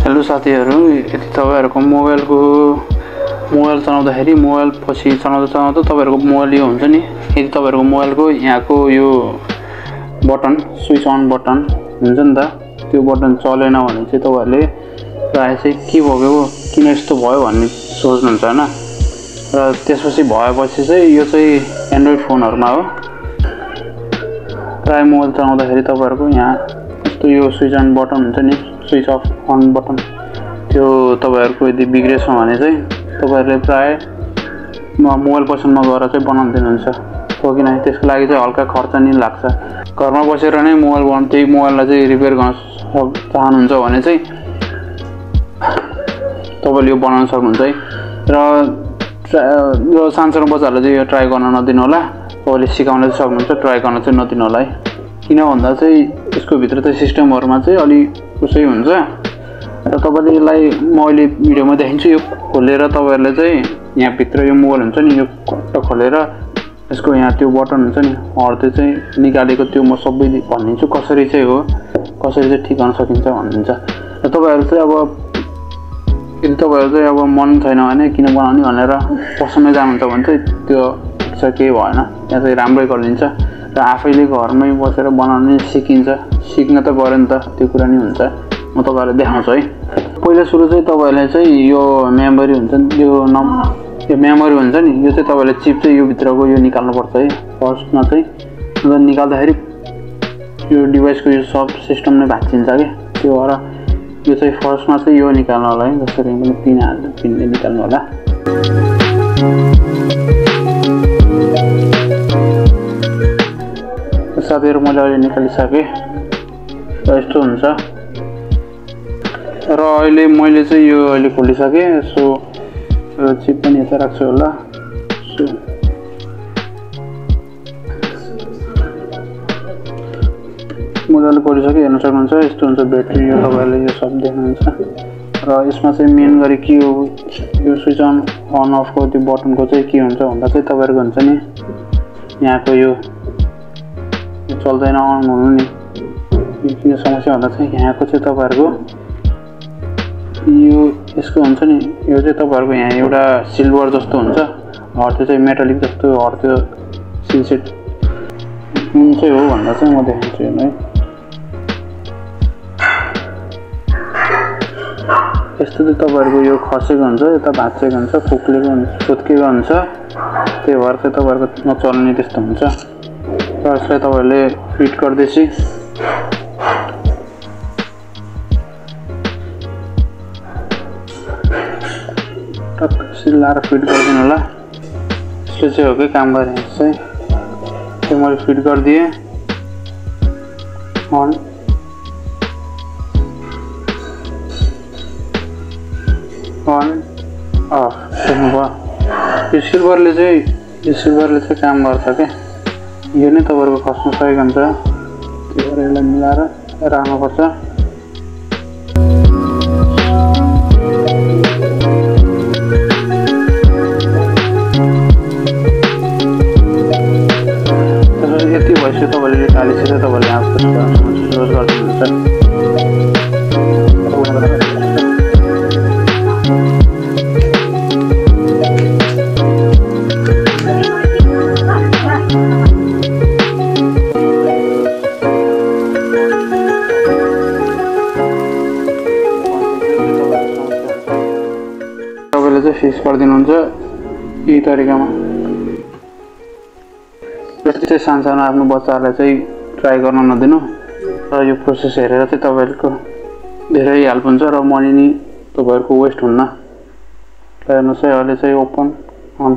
Hello साथीहरु, यदि तपाईहरुको मोबाइल चलाउँदाखेरि मोबाइल पछि चलाउँदा तपाईहरुको मोबाइल यो हुन्छ नि, यदि तपाईहरुको मोबाइलको यहाँको यो बटन स्विच अन बटन हुन्छ नि त, त्यो बटन चलेन भने चाहिँ तपाईहरुले प्राय चाहिँ के भयो किन यस्तो भयो भन्ने सोच्नुहुन्छ हैन। र त्यसपछि भएपछि चाहिँ यो चाहिँ एन्ड्रोइड फोनहरुमा हो। प्राय मोबाइल चलाउँदाखेरि तपाईहरुको यहाँ यस्तो यो स्विच अन बटन हुन्छ नि, स्विच अफ अन बटन, त्यो तपाईहरुको यदि बिग्रेछ भने चाहिँ तपाईहरुले प्राय मोबाइल पसलमा गएर चाहिँ बनाउन दिनुहुन्छ हो, किनभने त्यसको लागि चाहिँ हल्का खर्च नि लाग्छ। घरमा बसेर नै त्यही मोबाइललाई चाहिँ रिपेयर गर्न चाहनुहुन्छ भने चाहिँ तपाईले यो बनाउन सक्नुहुन्छ है। र सानो बच्चाहरुले चाहिँ यो ट्राई गर्न नदिनु होला, तपाईले सिकाउन चाहिँ सक्नुहुन्छ, ट्राई गर्न चाहिँ नदिनु होला है। किन भन्दा चाहिँ यसको भित्र चाहिँ सिस्टमहरुमा चाहिँ अलि उसै हुन्छ र तपाईले यसलाई म अहिले भिडियोमा देखाउँछु। यो खोलेर तपाईहरुले चाहिँ यहाँ भित्र यो मोबाइल हुन्छ नि, यो कट्ट खोलेर यसको यहाँ त्यो बटन हुन्छ नि हर्ते चाहिँ निकालेको त्यो म सबै भनिदिन्छु कसरी चाहिँ हो, कसरी चाहिँ ठिक गर्न सकिन्छ भनिदिन्छ। र तपाईहरु चाहिँ अब यदि तपाईहरु चाहिँ अब मन छैन भने किन बनाउने भनेर पसलमै जानुहुन्छ भने चाहिँ त्यो इच्छा केही भएन, यहाँ चाहिँ राम्रै गरिदिन्छ र आफैले घरमै बसेर बनाउन सिकिन्छ। सिक्न त पर्यो नि त, त्यो कुरा नि हुन्छ। म तपाईहरुलाई देखाउँछु है। पहिला सुरु चाहिँ तपाईहरुले चाहिँ यो मेमोरी हुन्छ नि, यो मेमोरी हुन्छ नि, यो चाहिँ तपाईहरुले चिप चाहिँ यो भित्रको यो निकाल्नु पर्छ है फर्स्टमा चाहिँ। र निकाल्दाखेरि यो डिभाइसको यो सब सिस्टम नै भाँचिन्छ के, त्यो भएर यो चाहिँ फर्स्टमा चाहिँ यो निकाल्नु होला है। जसरी पनि पिनले निकाल्नु होला। साथीहरु मैले अहिले निकालिसकेँ र यस्तो हुन्छ। र अहिले मैले चाहिँ यो अहिले खोलिसकेँ। सो चिप पनि यता राख्छु होला। सो मैले खोलिसकेँ, हेर्न सक्नुहुन्छ यस्तो हुन्छ ब्याट्री, यो तपाईहरुले यो सब देख्नुहुन्छ। र यसमा चाहिँ मेन गरी के हो, यो स्विच अन अफको त्यो बटनको चाहिँ के हुन्छ भन्दा चाहिँ तपाईहरुको हुन्छ नि यहाँको यो चल्दैन अन हुनु नि, किन समस्या भन्दा चाहिँ यहाँको चाहिँ तपाईहरुको यो यसको हुन्छ नि, यो चाहिँ तपाईहरुको यहाँ एउटा सिल्भर जस्तो हुन्छ, हर्त्यो चाहिँ मेटालिक जस्तो हर्त्यो सिलसेट कुन चाहिँ हो भन्दा चाहिँ म देखाउँछु है। यस्तो चाहिँ तपाईहरुको यो खसेको हुन्छ, यता भाँचेको हुन्छ, फुक्लेको हुन्छ, फुत्केको हुन्छ, त्यही भएर चाहिँ तपाईहरुको नचल्ने त्यस्तो हुन्छ। र यसलाई तपाईहरुले फिट गर्दैछी टक्क लाएर फिट गरिदिनु होला। यसले चाहिँ हो कि काम गरे चाहिँ त्यो मैले फिट गरिदिएँ। अन अफ देख्नुभयो, यो सिल्भरले चाहिँ काम गर्छ क्या। यो नै तपाईहरुको खस्न सकेको हुन्छ, त्यो भएर यसलाई मिलाएर राख्नुपर्छ। त्यसपछि यति भइसक्यो, तपाईले टालिसकेर तपाईले आफू क्लोज गरिदिनुहुन्छ। फिक्स गरिदिनुहुन्छ यही तरिकामा। जस्तै चाहिँ सानो आफ्नो बच्चाहरूलाई चाहिँ ट्राई गर्न नदिनु र यो प्रोसेस हेरेर चाहिँ तपाईहरुको धेरै हेल्प हुन्छ र मनी नि तपाईहरुको वेस्ट हुन्न। हेर्नुहोस् है, अहिले चाहिँ ओपन अन